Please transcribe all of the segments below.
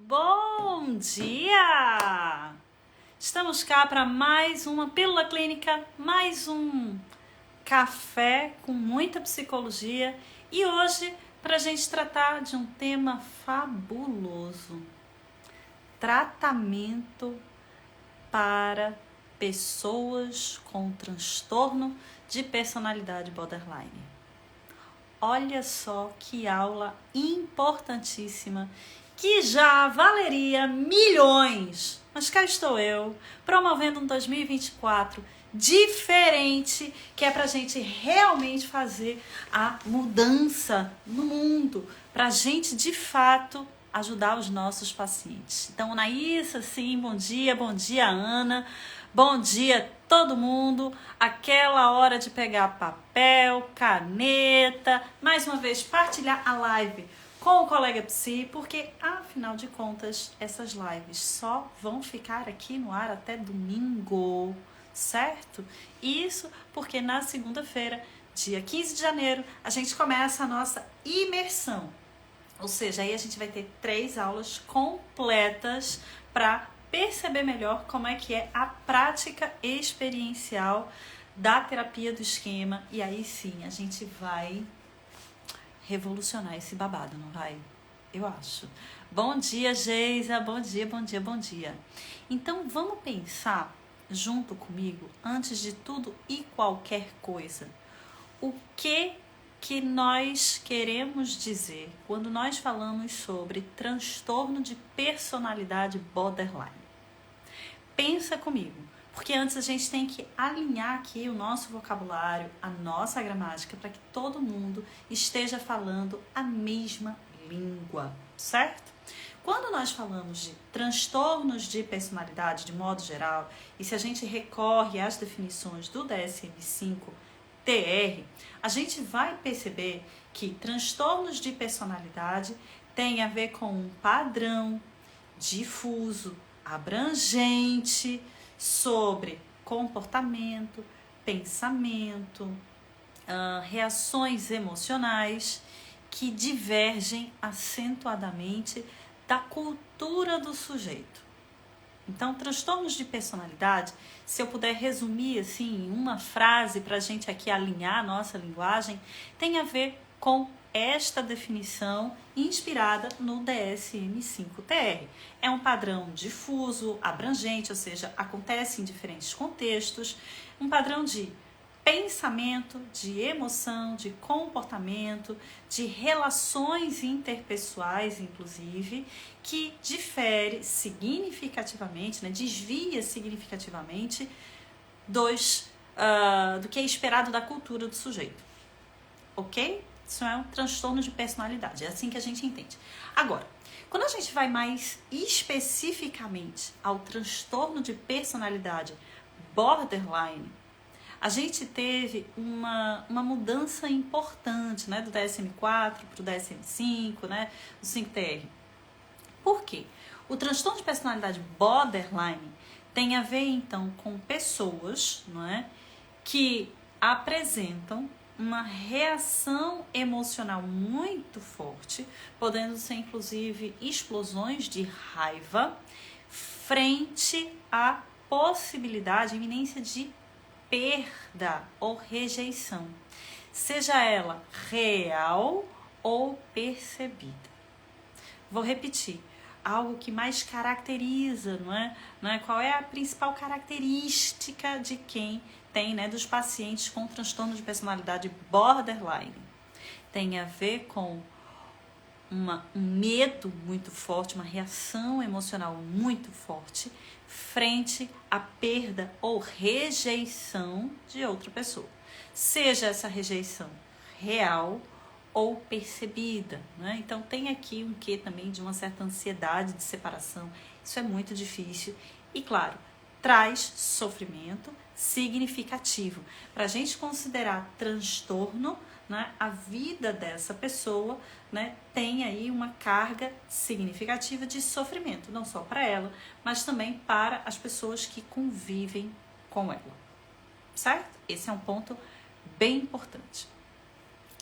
Bom dia! Estamos cá para mais uma pílula clínica, mais um café com muita psicologia e hoje para a gente tratar de um tema fabuloso: tratamento para pessoas com transtorno de personalidade borderline. Olha só que aula importantíssima que já valeria milhões. Mas cá estou eu, promovendo um 2024 diferente, que é pra gente realmente fazer a mudança no mundo, pra gente de fato ajudar os nossos pacientes. Então, Anaísa, sim, bom dia, Ana. Bom dia, todo mundo. Aquela hora de pegar papel, caneta, mais uma vez partilhar a live com o colega Psi, porque afinal de contas essas lives só vão ficar aqui no ar até domingo, certo? Isso porque na segunda-feira, dia 15 de janeiro, a gente começa a nossa imersão. Ou seja, aí a gente vai ter 3 aulas completas para perceber melhor como é que é a prática experiencial da terapia do esquema. E aí sim, a gente vai revolucionar esse babado, não vai? Eu acho. Bom dia, Geisa. Bom dia. Então, vamos pensar junto comigo, antes de tudo e qualquer coisa, o que nós queremos dizer quando nós falamos sobre transtorno de personalidade borderline. Pensa comigo, porque antes a gente tem que alinhar aqui o nosso vocabulário, a nossa gramática, para que todo mundo esteja falando a mesma língua, certo? Quando nós falamos de transtornos de personalidade de modo geral, e se a gente recorre às definições do DSM-5, TR, a gente vai perceber que transtornos de personalidade têm a ver com um padrão difuso, abrangente sobre comportamento, pensamento, reações emocionais que divergem acentuadamente da cultura do sujeito. Então, transtornos de personalidade, se eu puder resumir assim em uma frase para a gente aqui alinhar a nossa linguagem, tem a ver com esta definição inspirada no DSM-5-TR. É um padrão difuso, abrangente, ou seja, acontece em diferentes contextos, um padrão de pensamento, de emoção, de comportamento, de relações interpessoais, inclusive, que difere significativamente, desvia significativamente do que é esperado da cultura do sujeito. Ok? Isso é um transtorno de personalidade, é assim que a gente entende. Agora, quando a gente vai mais especificamente ao transtorno de personalidade borderline, a gente teve uma mudança importante, do DSM-4 para o DSM-5, do 5TR. Por quê? O transtorno de personalidade borderline tem a ver, então, com pessoas, que apresentam uma reação emocional muito forte, podendo ser, inclusive, explosões de raiva, frente à possibilidade, à iminência de perda ou rejeição, seja ela real ou percebida. Vou repetir, algo que mais caracteriza, não é? Qual é a principal característica de quem tem, dos pacientes com transtorno de personalidade borderline? Tem a ver com um medo muito forte, uma reação emocional muito forte frente à perda ou rejeição de outra pessoa. Seja essa rejeição real ou percebida, Então tem aqui um quê também de uma certa ansiedade de separação. Isso é muito difícil e, claro, traz sofrimento significativo. Para a gente considerar transtorno, a vida dessa pessoa, tem aí uma carga significativa de sofrimento, não só para ela, mas também para as pessoas que convivem com ela, certo? Esse é um ponto bem importante.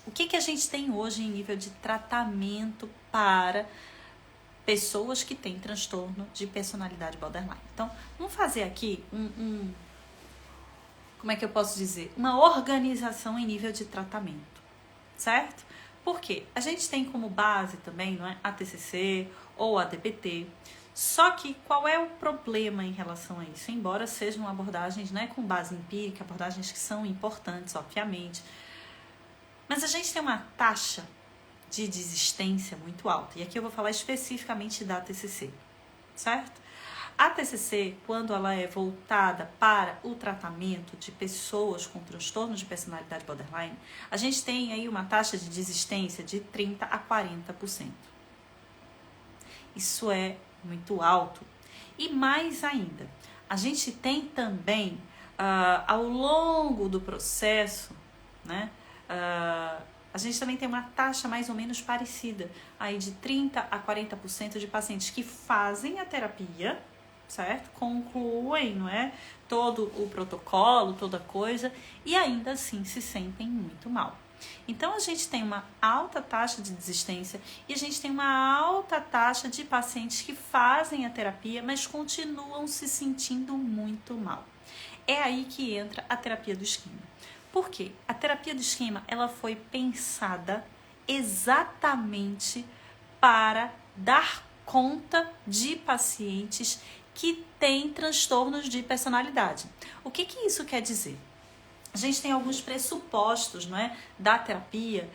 O que a gente tem hoje em nível de tratamento para pessoas que têm transtorno de personalidade borderline. Então, vamos fazer aqui como é que eu posso dizer? Uma organização em nível de tratamento, certo? Porque a gente tem como base também, não é, a TCC ou a DBT. Só que qual é o problema em relação a isso? Embora sejam abordagens, né, com base empírica, abordagens que são importantes, obviamente, mas a gente tem uma taxa de desistência muito alta. E aqui eu vou falar especificamente da TCC, certo? A TCC, quando ela é voltada para o tratamento de pessoas com transtorno de personalidade borderline, a gente tem aí uma taxa de desistência de 30% a 40%. Isso é muito alto. E mais ainda, a gente tem também, ao longo do processo, né, a gente também tem uma taxa mais ou menos parecida, aí de 30% a 40% de pacientes que fazem a terapia, certo? Concluem, não é? Todo o protocolo, toda coisa, e ainda assim se sentem muito mal. Então, a gente tem uma alta taxa de desistência e a gente tem uma alta taxa de pacientes que fazem a terapia, mas continuam se sentindo muito mal. É aí que entra a terapia do esquema. Por quê? A terapia do esquema, ela foi pensada exatamente para dar conta de pacientes que têm transtornos de personalidade. O que isso quer dizer? A gente tem alguns pressupostos, não é, da terapia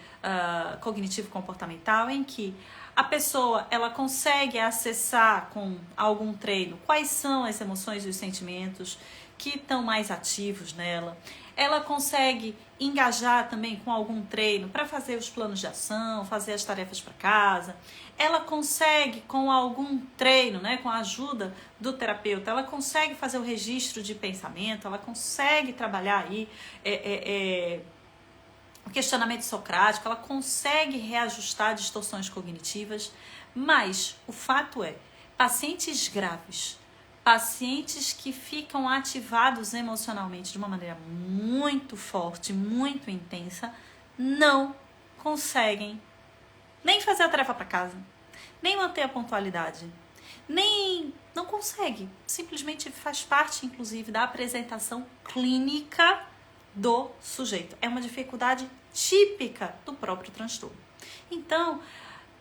cognitivo-comportamental em que a pessoa ela consegue acessar com algum treino quais são as emoções e os sentimentos que estão mais ativos nela. Ela consegue engajar também com algum treino para fazer os planos de ação, fazer as tarefas para casa. Ela consegue com algum treino, né, com a ajuda do terapeuta, ela consegue fazer o registro de pensamento, ela consegue trabalhar aí o questionamento socrático, ela consegue reajustar distorções cognitivas, mas o fato é, pacientes graves, pacientes que ficam ativados emocionalmente de uma maneira muito forte, muito intensa, não conseguem nem fazer a tarefa para casa, nem manter a pontualidade, não consegue. Simplesmente faz parte, inclusive, da apresentação clínica do sujeito. É uma dificuldade típica do próprio transtorno. Então,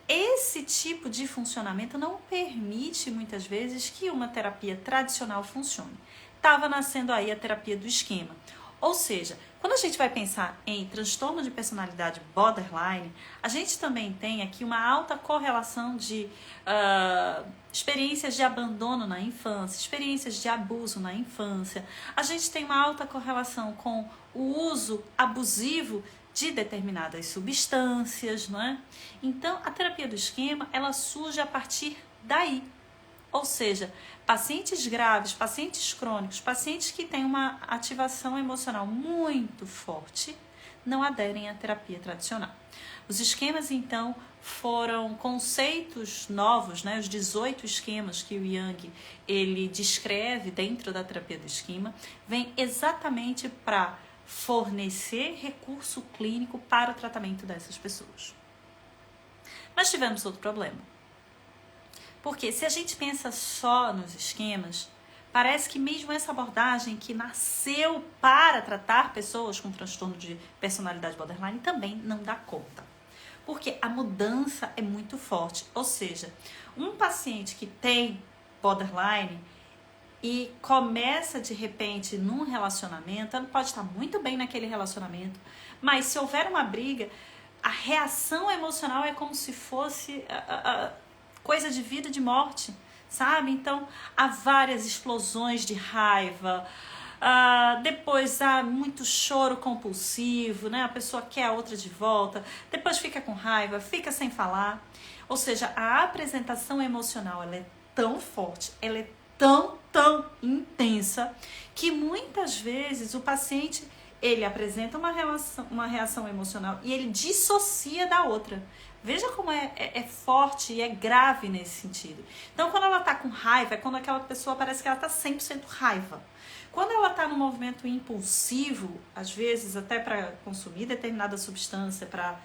esse tipo de funcionamento não permite, muitas vezes, que uma terapia tradicional funcione. Estava nascendo aí a terapia do esquema. Ou seja, quando a gente vai pensar em transtorno de personalidade borderline, a gente também tem aqui uma alta correlação de experiências de abandono na infância, experiências de abuso na infância. A gente tem uma alta correlação com o uso abusivo de determinadas substâncias, não é? Então, a terapia do esquema, ela surge a partir daí. Ou seja, pacientes graves, pacientes crônicos, pacientes que têm uma ativação emocional muito forte, não aderem à terapia tradicional. Os esquemas, então, foram conceitos novos, né? Os 18 esquemas que o Jung ele descreve dentro da terapia do esquema, vem exatamente para fornecer recurso clínico para o tratamento dessas pessoas. Mas tivemos outro problema. Porque se a gente pensa só nos esquemas, parece que mesmo essa abordagem que nasceu para tratar pessoas com transtorno de personalidade borderline também não dá conta. Porque a mudança é muito forte. Ou seja, um paciente que tem borderline e começa de repente num relacionamento, ela pode estar muito bem naquele relacionamento, mas se houver uma briga, a reação emocional é como se fosse coisa de vida e de morte, sabe? Então, há várias explosões de raiva, depois há muito choro compulsivo, né? A pessoa quer a outra de volta, depois fica com raiva, fica sem falar. Ou seja, a apresentação emocional ela é tão forte, ela é tão intensa, que muitas vezes o paciente ele apresenta uma reação emocional e ele dissocia da outra. Veja como é forte e é grave nesse sentido. Então, quando ela está com raiva, é quando aquela pessoa parece que ela está 100% raiva. Quando ela está num movimento impulsivo, às vezes até para consumir determinada substância, para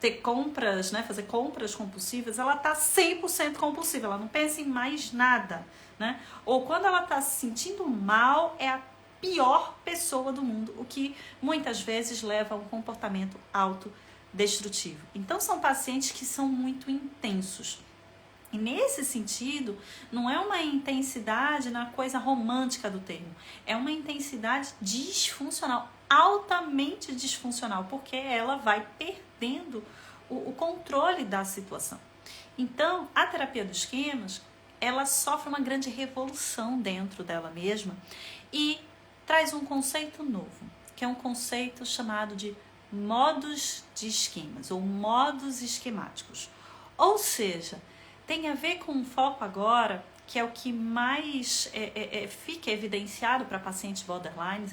ter compras, né, fazer compras compulsivas, ela está 100% compulsiva, ela não pensa em mais nada, né? Ou quando ela está se sentindo mal, é a pior pessoa do mundo, o que muitas vezes leva a um comportamento autodestrutivo. Então são pacientes que são muito intensos. E nesse sentido, não é uma intensidade na coisa romântica do termo, é uma intensidade disfuncional, altamente disfuncional, porque ela vai perdendo o controle da situação. Então, a terapia dos esquemas, ela sofre uma grande revolução dentro dela mesma e traz um conceito novo, que é um conceito chamado de modos de esquemas, ou modos esquemáticos. Ou seja, tem a ver com um foco agora, que é o que mais fica evidenciado para pacientes borderlines,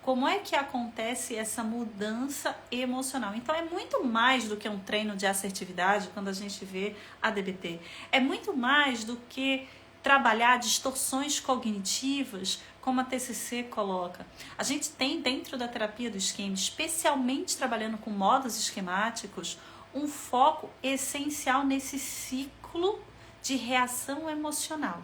como é que acontece essa mudança emocional. Então é muito mais do que um treino de assertividade quando a gente vê a DBT. É muito mais do que trabalhar distorções cognitivas, como a TCC coloca. A gente tem dentro da terapia do esquema, especialmente trabalhando com modos esquemáticos, um foco essencial nesse ciclo de reação emocional.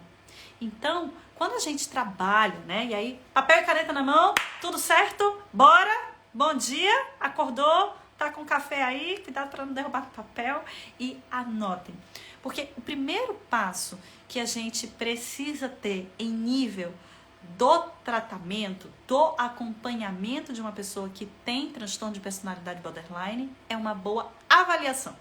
Então, quando a gente trabalha, né, e aí, papel e caneta na mão, tudo certo? Bora? Bom dia, acordou, tá com café aí, cuidado para não derrubar o papel e anotem. Porque o primeiro passo que a gente precisa ter em nível do tratamento, do acompanhamento de uma pessoa que tem transtorno de personalidade borderline é uma boa avaliação.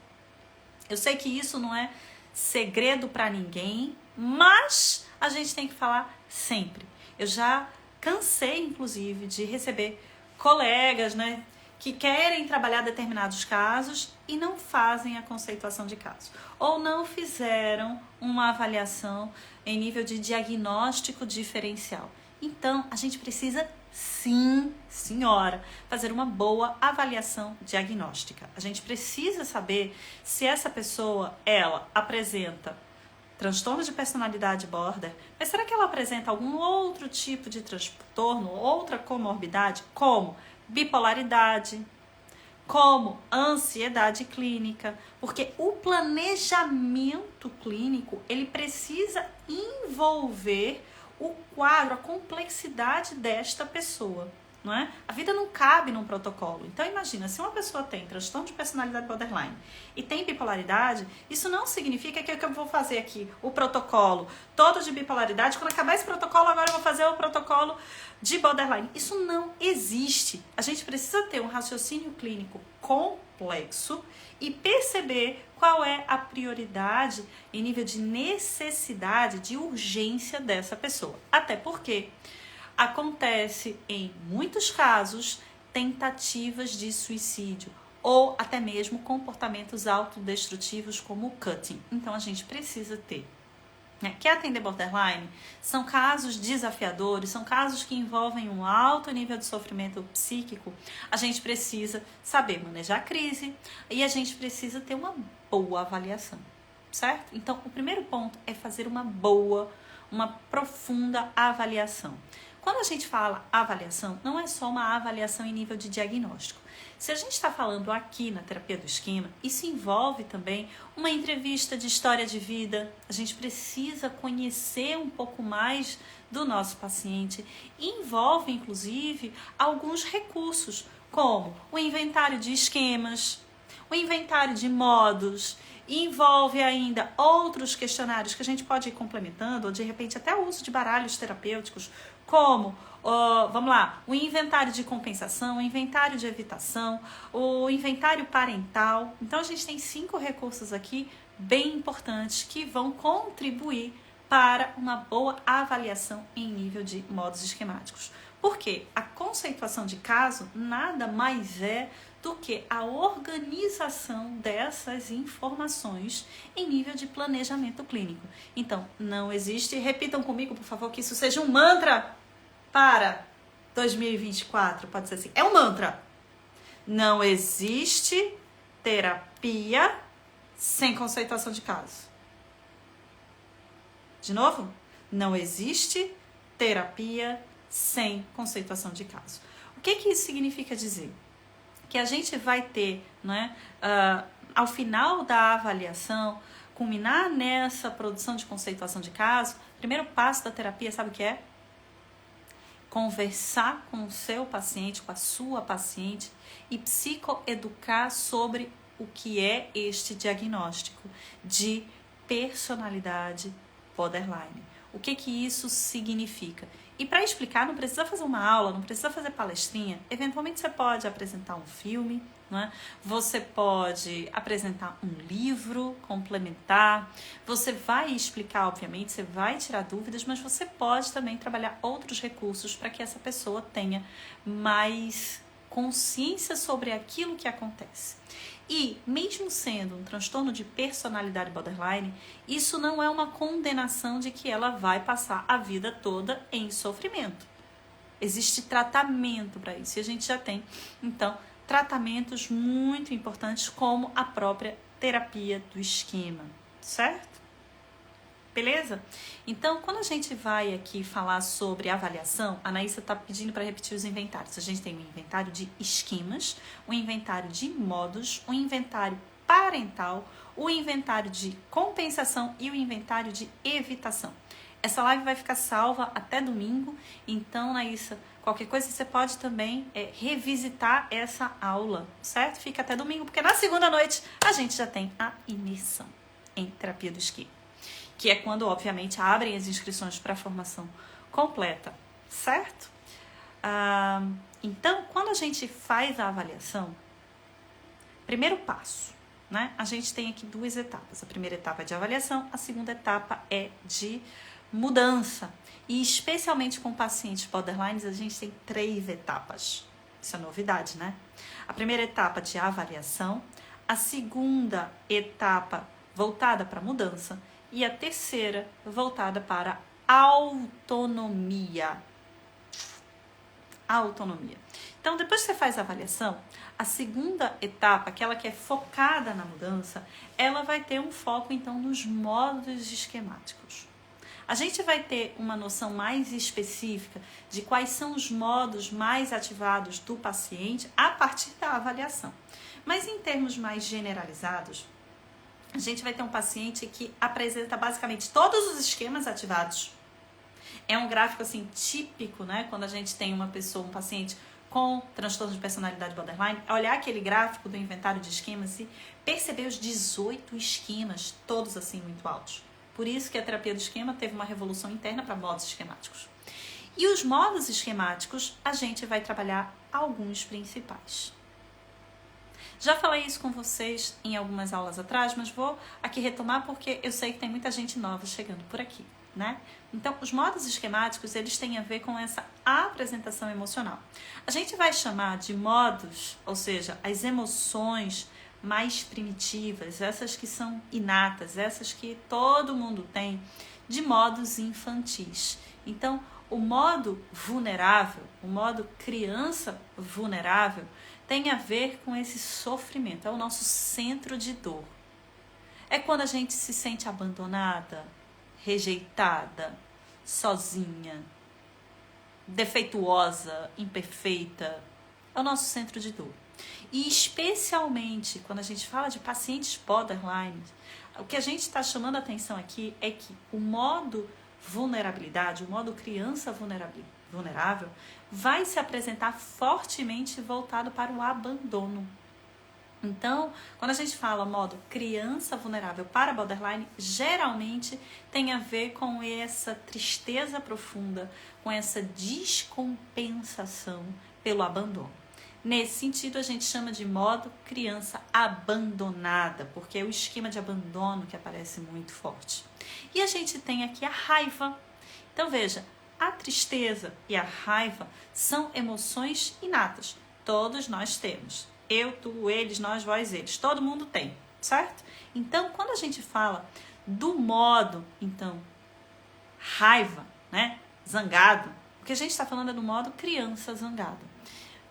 Eu sei que isso não é segredo para ninguém, mas a gente tem que falar sempre. Eu já cansei, inclusive, de receber colegas, né, que querem trabalhar determinados casos e não fazem a conceituação de caso. Ou não fizeram uma avaliação em nível de diagnóstico diferencial. Então, a gente precisa, sim, senhora, fazer uma boa avaliação diagnóstica. A gente precisa saber se essa pessoa, ela apresenta transtorno de personalidade border, mas será que ela apresenta algum outro tipo de transtorno, outra comorbidade, como bipolaridade, como ansiedade clínica? Porque o planejamento clínico, ele precisa envolver o quadro, a complexidade desta pessoa, não é? A vida não cabe num protocolo. Então imagina, se uma pessoa tem transtorno de personalidade borderline e tem bipolaridade, isso não significa que eu vou fazer aqui o protocolo todo de bipolaridade, quando acabar esse protocolo agora eu vou fazer o protocolo de borderline. Isso não existe. A gente precisa ter um raciocínio clínico complexo e perceber qual é a prioridade em nível de necessidade, de urgência dessa pessoa. Até porque acontece em muitos casos tentativas de suicídio ou até mesmo comportamentos autodestrutivos como o cutting. Então a gente precisa ter. Quer atender borderline? São casos desafiadores, são casos que envolvem um alto nível de sofrimento psíquico. A gente precisa saber manejar a crise e a gente precisa ter uma boa avaliação, certo? Então, o primeiro ponto é fazer uma profunda avaliação. Quando a gente fala avaliação, não é só uma avaliação em nível de diagnóstico. Se a gente está falando aqui na terapia do esquema, isso envolve também uma entrevista de história de vida. A gente precisa conhecer um pouco mais do nosso paciente. Envolve, inclusive, alguns recursos, como o inventário de esquemas, o inventário de modos. Envolve ainda outros questionários que a gente pode ir complementando, ou de repente até o uso de baralhos terapêuticos, como, vamos lá, o inventário de compensação, o inventário de evitação, o inventário parental. Então a gente tem 5 recursos aqui bem importantes que vão contribuir para uma boa avaliação em nível de modos esquemáticos. Porque a conceituação de caso nada mais é do que a organização dessas informações em nível de planejamento clínico. Então, não existe, repitam comigo, por favor, que isso seja um mantra para 2024, pode ser assim, é um mantra. Não existe terapia sem conceituação de caso. De novo, não existe terapia sem conceituação de caso. O que isso significa dizer? Que a gente vai ter, né, ao final da avaliação, culminar nessa produção de conceituação de caso, o primeiro passo da terapia, sabe o que é? Conversar com o seu paciente, com a sua paciente e psicoeducar sobre o que é este diagnóstico de personalidade borderline. O que isso significa? E para explicar, não precisa fazer uma aula, não precisa fazer palestrinha. Eventualmente você pode apresentar um filme, né? Você pode apresentar um livro complementar. Você vai explicar, obviamente, você vai tirar dúvidas, mas você pode também trabalhar outros recursos para que essa pessoa tenha mais consciência sobre aquilo que acontece. E, mesmo sendo um transtorno de personalidade borderline, isso não é uma condenação de que ela vai passar a vida toda em sofrimento. Existe tratamento para isso e a gente já tem, então, tratamentos muito importantes como a própria terapia do esquema, certo? Beleza? Então, quando a gente vai aqui falar sobre avaliação, a Anaísa está pedindo para repetir os inventários. A gente tem um inventário de esquemas, um inventário de modos, um inventário parental, o inventário de compensação e o inventário de evitação. Essa live vai ficar salva até domingo, então, Anaísa, qualquer coisa você pode também revisitar essa aula, certo? Fica até domingo, porque na segunda noite a gente já tem a imersão em terapia do esquema, que é quando, obviamente, abrem as inscrições para a formação completa, certo? Então, quando a gente faz a avaliação, primeiro passo, né? A gente tem aqui duas etapas. A primeira etapa é de avaliação, a segunda etapa é de mudança. E especialmente com pacientes borderlines, a gente tem 3 etapas. Isso é novidade, né? A primeira etapa de avaliação, a segunda etapa voltada para mudança e a terceira voltada para autonomia. Autonomia. Então, depois que você faz a avaliação, a segunda etapa, aquela que é focada na mudança, ela vai ter um foco, então, nos modos esquemáticos. A gente vai ter uma noção mais específica de quais são os modos mais ativados do paciente a partir da avaliação. Mas em termos mais generalizados, a gente vai ter um paciente que apresenta basicamente todos os esquemas ativados. É um gráfico assim típico, né? Quando a gente tem uma pessoa, um paciente com transtorno de personalidade borderline, olhar aquele gráfico do inventário de esquemas e perceber os 18 esquemas, todos assim muito altos. Por isso que a terapia do esquema teve uma revolução interna para modos esquemáticos. E os modos esquemáticos, a gente vai trabalhar alguns principais. Já falei isso com vocês em algumas aulas atrás, mas vou aqui retomar porque eu sei que tem muita gente nova chegando por aqui, né? Então, os modos esquemáticos, eles têm a ver com essa apresentação emocional. A gente vai chamar de modos, ou seja, as emoções mais primitivas, essas que são inatas, essas que todo mundo tem, de modos infantis. Então, o modo vulnerável, o modo criança vulnerável, tem a ver com esse sofrimento, é o nosso centro de dor. É quando a gente se sente abandonada, rejeitada, sozinha, defeituosa, imperfeita. É o nosso centro de dor. E especialmente quando a gente fala de pacientes borderline, o que a gente está chamando a atenção aqui é que o modo vulnerabilidade, o modo criança vulnerável, vai se apresentar fortemente voltado para o abandono. Então, quando a gente fala modo criança vulnerável para borderline, geralmente tem a ver com essa tristeza profunda, com essa descompensação pelo abandono. Nesse sentido, a gente chama de modo criança abandonada, porque é o esquema de abandono que aparece muito forte. E a gente tem aqui a raiva. Então, veja, a tristeza e a raiva são emoções inatas. Todos nós temos. Eu, tu, eles, nós, vós, eles. Todo mundo tem, certo? Então, quando a gente fala do modo, então, raiva, né? Zangado, o que a gente está falando é do modo criança zangado,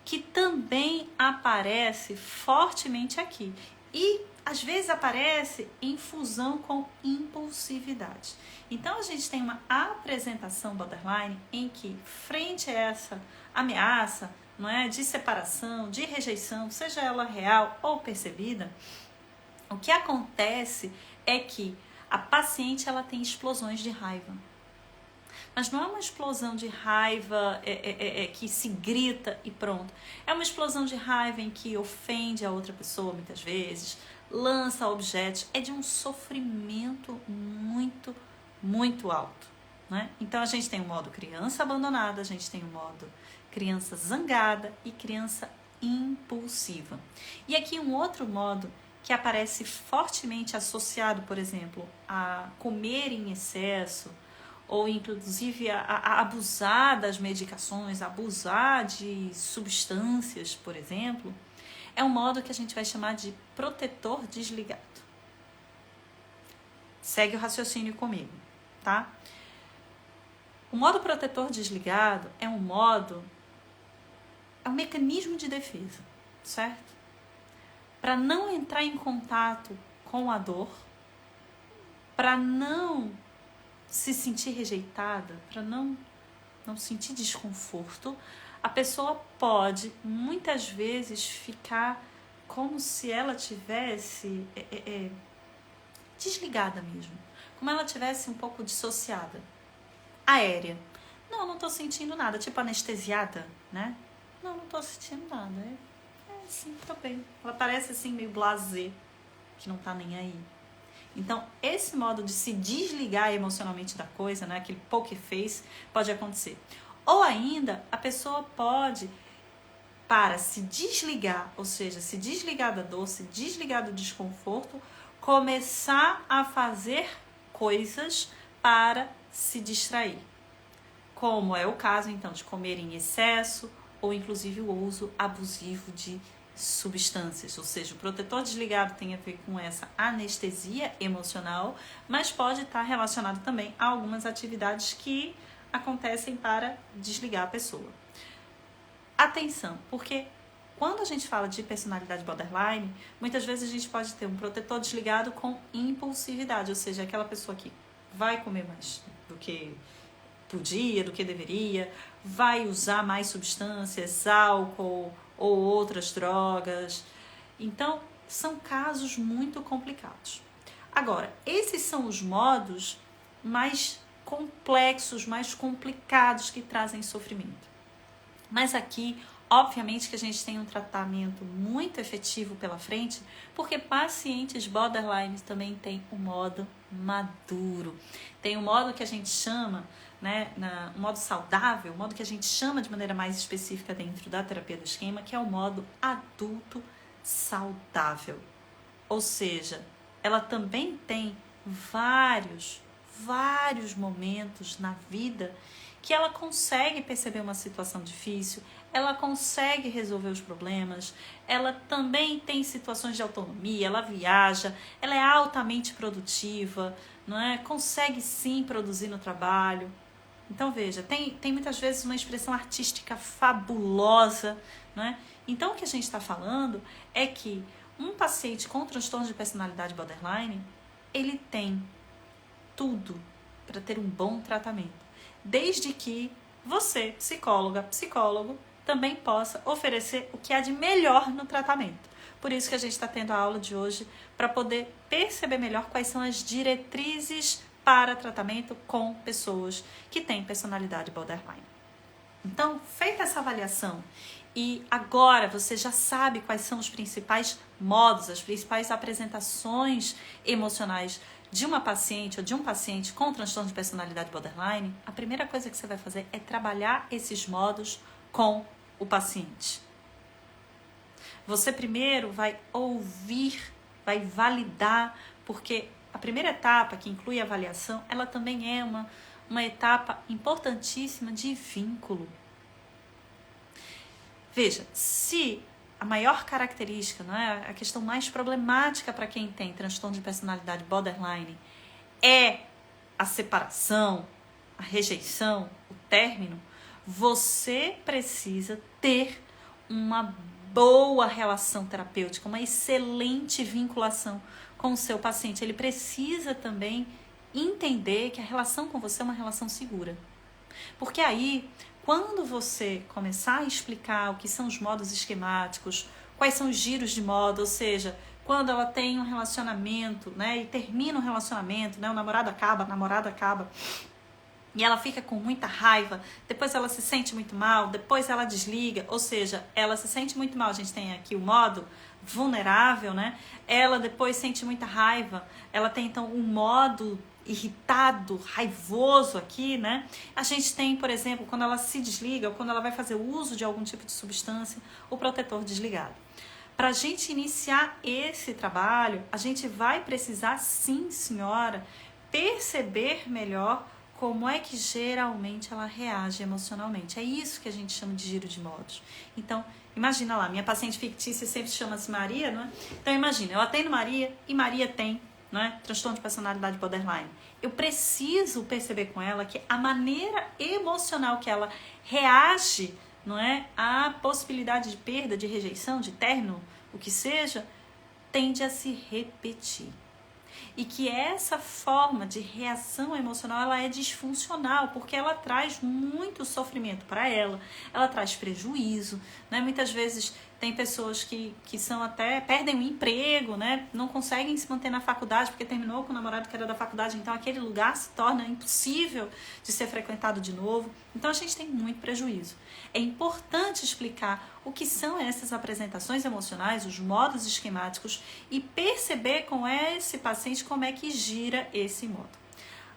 que também aparece fortemente aqui. E, às vezes, aparece em fusão com impulsividade. Então, a gente tem uma apresentação borderline em que, frente a essa ameaça, não é, de separação, de rejeição, seja ela real ou percebida, O que acontece é que a paciente ela tem explosões de raiva. Mas não é uma explosão de raiva que se grita e pronto. É uma explosão de raiva em que ofende a outra pessoa muitas vezes, lança objetos. É de um sofrimento muito, muito alto, né? Então a gente tem o modo criança abandonada, a gente tem o modo criança zangada e criança impulsiva. E aqui um outro modo que aparece fortemente associado, por exemplo, a comer em excesso, ou inclusive a abusar das medicações, abusar de substâncias, por exemplo, é um modo que a gente vai chamar de protetor desligado. Segue o raciocínio comigo, tá? O modo protetor desligado é um mecanismo de defesa, certo? Para não entrar em contato com a dor, para não se sentir rejeitada, para não sentir desconforto, a pessoa pode muitas vezes ficar como se ela tivesse desligada mesmo, como ela tivesse um pouco dissociada, aérea. Não tô sentindo nada, tipo anestesiada, né? Não tô sentindo nada, sim, tô bem. Ela parece assim meio blasé, que não tá nem aí. Então, esse modo de se desligar emocionalmente da coisa, né, aquele poker face, pode acontecer. Ou ainda, a pessoa pode, para se desligar, ou seja, se desligar da dor, se desligar do desconforto, começar a fazer coisas para se distrair. Como é o caso, então, de comer em excesso, ou inclusive o uso abusivo de substâncias, ou seja, o protetor desligado tem a ver com essa anestesia emocional, mas pode estar relacionado também a algumas atividades que acontecem para desligar a pessoa. Atenção, porque quando a gente fala de personalidade borderline, muitas vezes a gente pode ter um protetor desligado com impulsividade, ou seja, aquela pessoa que vai comer mais do que podia, do que deveria, vai usar mais substâncias, álcool ou outras drogas. Então, são casos muito complicados. Agora, esses são os modos mais complexos, mais complicados que trazem sofrimento. Mas aqui, obviamente que a gente tem um tratamento muito efetivo pela frente, porque pacientes borderline também têm o modo maduro. Tem o modo que a gente chama, né, um modo saudável, o modo que a gente chama de maneira mais específica dentro da terapia do esquema, que é o modo adulto saudável. Ou seja, ela também tem vários momentos na vida que ela consegue perceber uma situação difícil, ela consegue resolver os problemas, ela também tem situações de autonomia, ela viaja, ela é altamente produtiva, não é? Consegue sim produzir no trabalho. Então veja, tem muitas vezes uma expressão artística fabulosa, não é? Então o que a gente está falando é que um paciente com transtorno de personalidade borderline, ele tem tudo para ter um bom tratamento, desde que você, psicóloga, psicólogo, também possa oferecer o que há de melhor no tratamento. Por isso que a gente está tendo a aula de hoje para poder perceber melhor quais são as diretrizes para tratamento com pessoas que têm personalidade borderline. Então, feita essa avaliação e agora você já sabe quais são os principais modos, as principais apresentações emocionais de uma paciente ou de um paciente com transtorno de personalidade borderline, a primeira coisa que você vai fazer é trabalhar esses modos com o paciente. Você primeiro vai ouvir, vai validar, porque a primeira etapa, que inclui a avaliação, ela também é uma etapa importantíssima de vínculo. Veja, se a maior característica, não é, a questão mais problemática para quem tem transtorno de personalidade borderline é a separação, a rejeição, o término, você precisa ter uma boa relação terapêutica, uma excelente vinculação com o seu paciente. Ele precisa também entender que a relação com você é uma relação segura. Porque aí, quando você começar a explicar o que são os modos esquemáticos, quais são os giros de modo, ou seja, quando ela tem um relacionamento, né, e termina um relacionamento, né, o namorado acaba, a namorada acaba, e ela fica com muita raiva, depois ela se sente muito mal, depois ela desliga, ou seja, ela se sente muito mal, a gente tem aqui o modo vulnerável, né? Ela depois sente muita raiva, ela tem então um modo irritado, raivoso aqui, né? A gente tem, por exemplo, quando ela se desliga, ou quando ela vai fazer uso de algum tipo de substância, o protetor desligado. Para a gente iniciar esse trabalho, a gente vai precisar, sim, senhora, perceber melhor como é que geralmente ela reage emocionalmente. É isso que a gente chama de giro de modos. Então, imagina lá, minha paciente fictícia sempre chama-se Maria, não é? Então, imagina, eu atendo Maria e Maria tem, não é, transtorno de personalidade borderline. Eu preciso perceber com ela que a maneira emocional que ela reage, não é, à possibilidade de perda, de rejeição, de término, o que seja, tende a se repetir. E que essa forma de reação emocional, ela é disfuncional, porque ela traz muito sofrimento para ela traz prejuízo, né? Muitas vezes tem pessoas que são até, perdem o emprego, né? Não conseguem se manter na faculdade porque terminou com o namorado que era da faculdade, então aquele lugar se torna impossível de ser frequentado de novo. Então a gente tem muito prejuízo. É importante explicar o que são essas apresentações emocionais, os modos esquemáticos, e perceber com esse paciente como é que gira esse modo.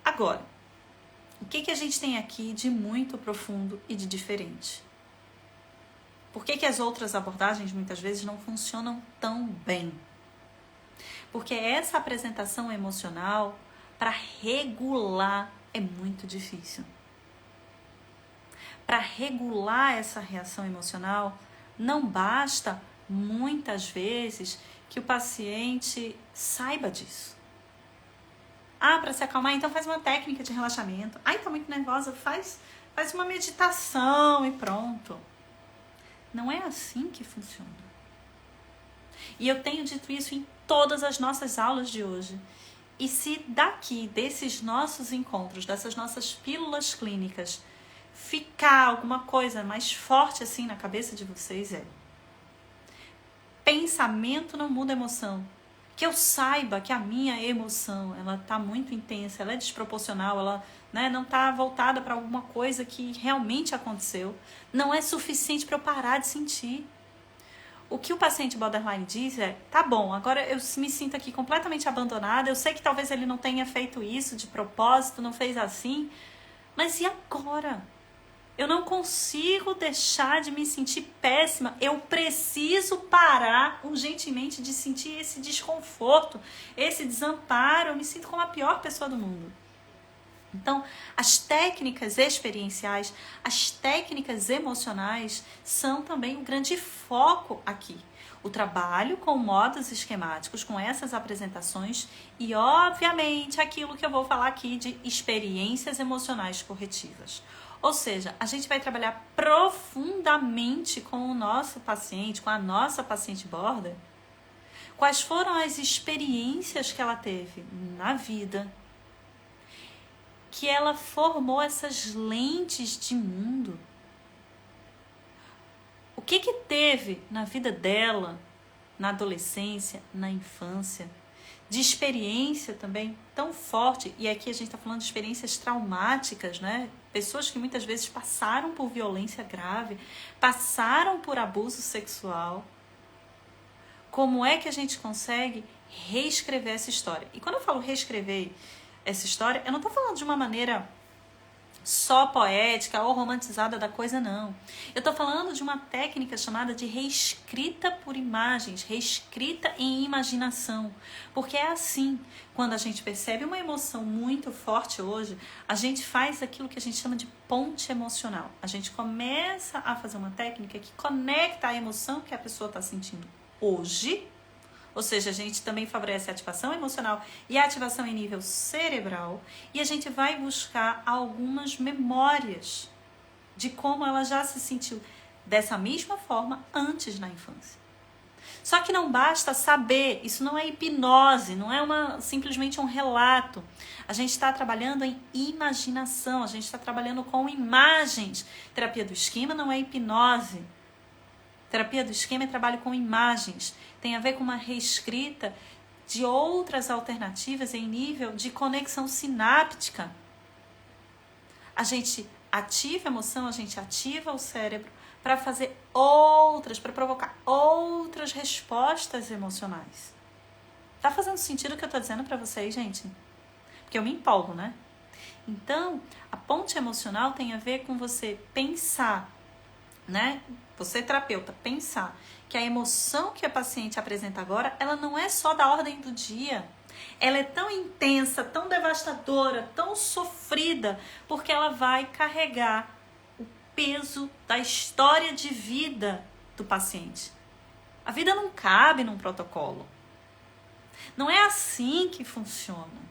Agora, o que a gente tem aqui de muito profundo e de diferente? Por que as outras abordagens muitas vezes não funcionam tão bem? Porque essa apresentação emocional, para regular, é muito difícil. Para regular essa reação emocional, não basta, muitas vezes, que o paciente saiba disso. Ah, para se acalmar, então faz uma técnica de relaxamento. Ah, tá muito nervosa, faz uma meditação e pronto. Não é assim que funciona. E eu tenho dito isso em todas as nossas aulas de hoje. E se daqui, desses nossos encontros, dessas nossas pílulas clínicas, ficar alguma coisa mais forte assim na cabeça de vocês, pensamento não muda emoção. Que eu saiba que a minha emoção, ela tá muito intensa, ela é desproporcional, ela, né, não tá voltada para alguma coisa que realmente aconteceu, não é suficiente para eu parar de sentir. O que o paciente borderline diz é, tá bom, agora eu me sinto aqui completamente abandonada, eu sei que talvez ele não tenha feito isso de propósito, não fez assim, mas e agora? Eu não consigo deixar de me sentir péssima. Eu preciso parar urgentemente de sentir esse desconforto, esse desamparo. Eu me sinto como a pior pessoa do mundo. Então, as técnicas experienciais, as técnicas emocionais são também um grande foco aqui. O trabalho com modos esquemáticos, com essas apresentações e, obviamente, aquilo que eu vou falar aqui de experiências emocionais corretivas. Ou seja, a gente vai trabalhar profundamente com o nosso paciente, com a nossa paciente border. Quais foram as experiências que ela teve na vida, que ela formou essas lentes de mundo. O que teve na vida dela, na adolescência, na infância, de experiência também tão forte, e aqui a gente está falando de experiências traumáticas, né? Pessoas que muitas vezes passaram por violência grave, passaram por abuso sexual. Como é que a gente consegue reescrever essa história? E quando eu falo reescrever essa história, eu não estou falando de uma maneira só poética ou romantizada da coisa, não. Eu estou falando de uma técnica chamada de reescrita por imagens, reescrita em imaginação. Porque é assim, quando a gente percebe uma emoção muito forte hoje, a gente faz aquilo que a gente chama de ponte emocional. A gente começa a fazer uma técnica que conecta a emoção que a pessoa está sentindo hoje. Ou seja, a gente também favorece a ativação emocional e a ativação em nível cerebral. E a gente vai buscar algumas memórias de como ela já se sentiu dessa mesma forma antes na infância. Só que não basta saber, isso não é hipnose, não é simplesmente um relato. A gente está trabalhando em imaginação, a gente está trabalhando com imagens. Terapia do esquema não é hipnose. Terapia do esquema é trabalho com imagens, tem a ver com uma reescrita de outras alternativas em nível de conexão sináptica. A gente ativa a emoção, a gente ativa o cérebro para fazer outras, para provocar outras respostas emocionais. Tá fazendo sentido o que eu tô dizendo para vocês, gente? Porque eu me empolgo, né? Então, a ponte emocional tem a ver com você pensar, né? Você, terapeuta, pensar que a emoção que a paciente apresenta agora, ela não é só da ordem do dia. Ela é tão intensa, tão devastadora, tão sofrida, porque ela vai carregar o peso da história de vida do paciente. A vida não cabe num protocolo. Não é assim que funciona.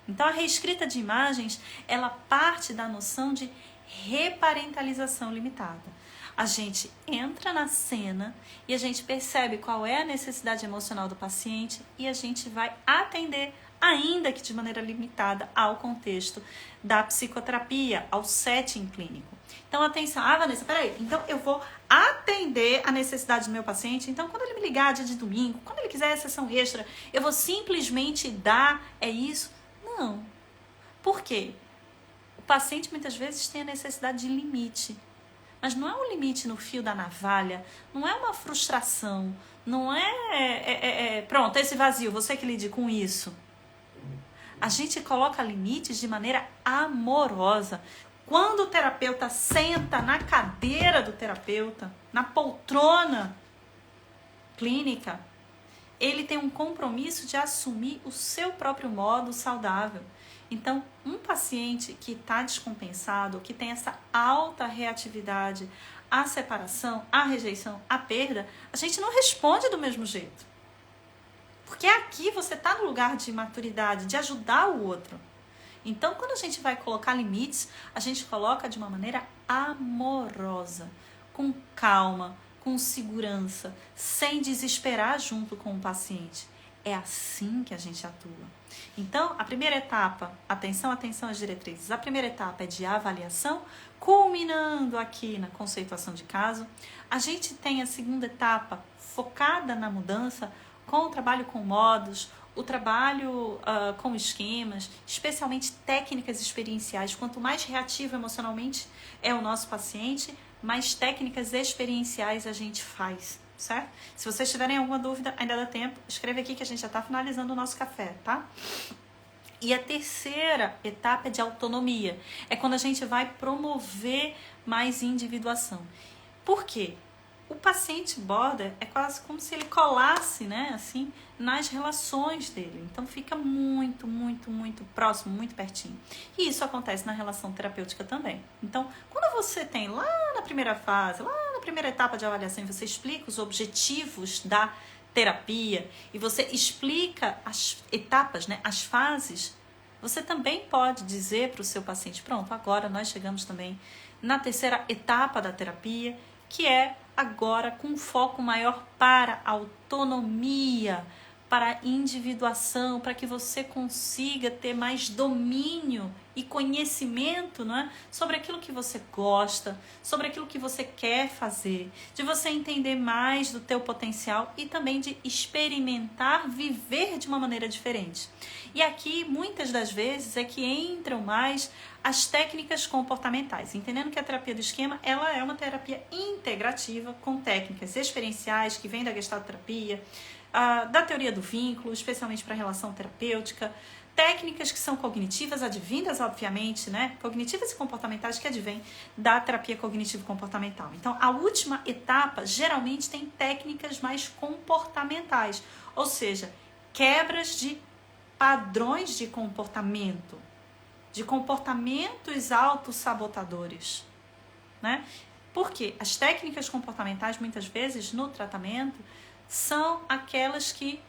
Então, a reescrita de imagens, ela parte da noção de reparentalização limitada. A gente entra na cena e a gente percebe qual é a necessidade emocional do paciente e a gente vai atender, ainda que de maneira limitada, ao contexto da psicoterapia, ao setting clínico. Então, atenção. Vanessa, peraí. Então, eu vou atender a necessidade do meu paciente. Então, quando ele me ligar dia de domingo, quando ele quiser a sessão extra, eu vou simplesmente dar, é isso? Não. Por quê? O paciente muitas vezes tem a necessidade de limite. Mas não é um limite no fio da navalha, não é uma frustração, não pronto, esse vazio, você que lide com isso. A gente coloca limites de maneira amorosa. Quando o terapeuta senta na cadeira do terapeuta, na poltrona clínica, ele tem um compromisso de assumir o seu próprio modo saudável. Então, um paciente que está descompensado, que tem essa alta reatividade à separação, à rejeição, à perda, a gente não responde do mesmo jeito. Porque aqui você está no lugar de maturidade, de ajudar o outro. Então, quando a gente vai colocar limites, a gente coloca de uma maneira amorosa, com calma, com segurança, sem desesperar junto com o paciente. É assim que a gente atua. Então, a primeira etapa, atenção às diretrizes. A primeira etapa é de avaliação, culminando aqui na conceituação de caso. A gente tem a segunda etapa focada na mudança, com o trabalho com modos, o trabalho com esquemas, especialmente técnicas experienciais. Quanto mais reativo emocionalmente é o nosso paciente, mais técnicas experienciais a gente faz, certo? Se vocês tiverem alguma dúvida, ainda dá tempo, escreve aqui que a gente já está finalizando o nosso café, tá? E a terceira etapa é de autonomia. É quando a gente vai promover mais individuação. Por quê? O paciente border é quase como se ele colasse, né, assim, nas relações dele. Então fica muito, muito, muito próximo, muito pertinho. E isso acontece na relação terapêutica também. Então, quando você tem lá na primeira fase, lá na primeira etapa de avaliação, e você explica os objetivos da terapia e você explica as etapas, né, as fases, você também pode dizer para o seu paciente, pronto, agora nós chegamos também na terceira etapa da terapia, que é agora com foco maior para a autonomia, para a individuação, para que você consiga ter mais domínio e conhecimento, não é? Sobre aquilo que você gosta, sobre aquilo que você quer fazer, de você entender mais do teu potencial e também de experimentar, viver de uma maneira diferente. E aqui, muitas das vezes, é que entram mais as técnicas comportamentais, entendendo que a terapia do esquema, ela é uma terapia integrativa com técnicas experienciais que vêm da gestalterapia, da teoria do vínculo, especialmente para a relação terapêutica, técnicas que são cognitivas, advindas, obviamente, né? Cognitivas e comportamentais que advêm da terapia cognitivo-comportamental. Então, a última etapa, geralmente, tem técnicas mais comportamentais, ou seja, quebras de padrões de comportamento, de comportamentos autossabotadores, né? Porque as técnicas comportamentais, muitas vezes, no tratamento, são aquelas que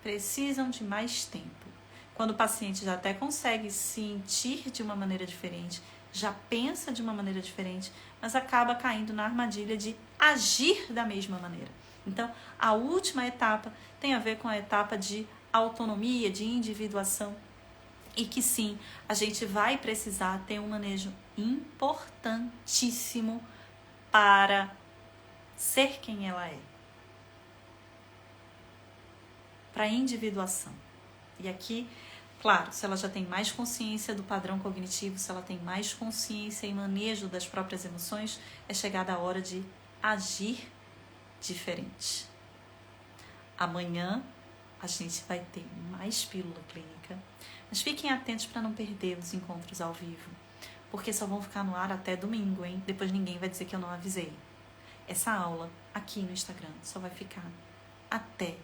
precisam de mais tempo. Quando o paciente já até consegue sentir de uma maneira diferente, já pensa de uma maneira diferente, mas acaba caindo na armadilha de agir da mesma maneira. Então, a última etapa tem a ver com a etapa de autonomia, de individuação, e que sim, a gente vai precisar ter um manejo importantíssimo para ser quem ela é. Para individuação. E aqui, claro, se ela já tem mais consciência do padrão cognitivo, se ela tem mais consciência e manejo das próprias emoções, é chegada a hora de agir diferente. Amanhã a gente vai ter mais pílula clínica, mas fiquem atentos para não perder os encontros ao vivo, porque só vão ficar no ar até domingo, hein? Depois ninguém vai dizer que eu não avisei. Essa aula aqui no Instagram só vai ficar até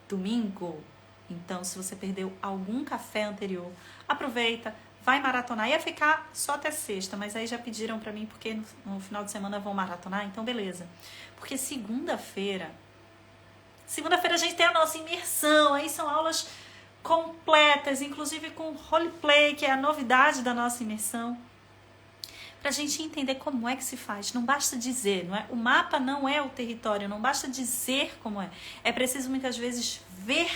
domingo. Então, se você perdeu algum café anterior, aproveita, vai maratonar. Ia ficar só até sexta, mas aí já pediram pra mim, porque no final de semana vão maratonar, então beleza. Porque segunda-feira a gente tem a nossa imersão, aí são aulas completas, inclusive com roleplay, que é a novidade da nossa imersão. Pra gente entender como é que se faz. Não basta dizer, não é? O mapa não é o território, não basta dizer como é. É preciso muitas vezes ver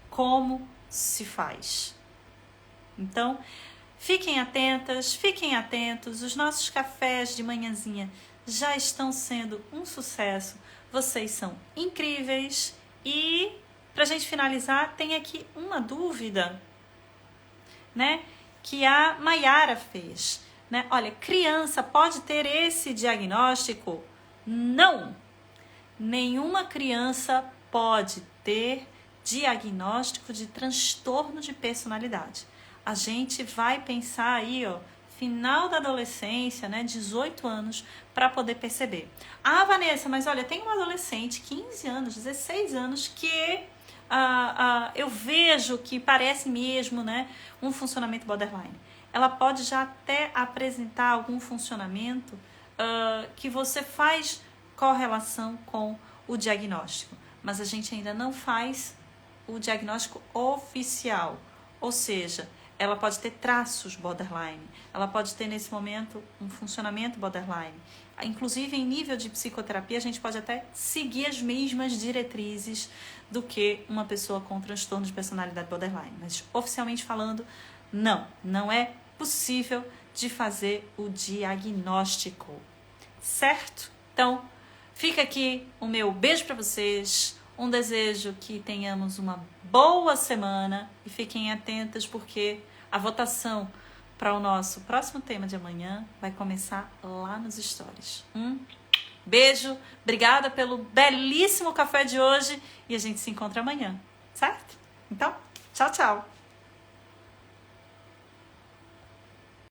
como se faz. Então, fiquem atentos. Os nossos cafés de manhãzinha já estão sendo um sucesso. Vocês são incríveis. E, pra gente finalizar, tem aqui uma dúvida, né? Que a Maiara fez. Né? Olha, criança pode ter esse diagnóstico? Não! Nenhuma criança pode ter diagnóstico de transtorno de personalidade. A gente vai pensar aí, ó, final da adolescência, né, 18 anos, para poder perceber. Ah, Vanessa, mas olha, tem uma adolescente, 15 anos, 16 anos, que eu vejo que parece mesmo, né, um funcionamento borderline. Ela pode já até apresentar algum funcionamento que você faz correlação com o diagnóstico, mas a gente ainda não faz o diagnóstico oficial, ou seja, ela pode ter traços borderline, ela pode ter nesse momento um funcionamento borderline. Inclusive em nível de psicoterapia a gente pode até seguir as mesmas diretrizes do que uma pessoa com transtorno de personalidade borderline, mas oficialmente falando, não é possível de fazer o diagnóstico, certo? Então, fica aqui o meu beijo para vocês, um desejo que tenhamos uma boa semana e fiquem atentas porque a votação para o nosso próximo tema de amanhã vai começar lá nos stories. Beijo, obrigada pelo belíssimo café de hoje e a gente se encontra amanhã, certo? Então, tchau, tchau!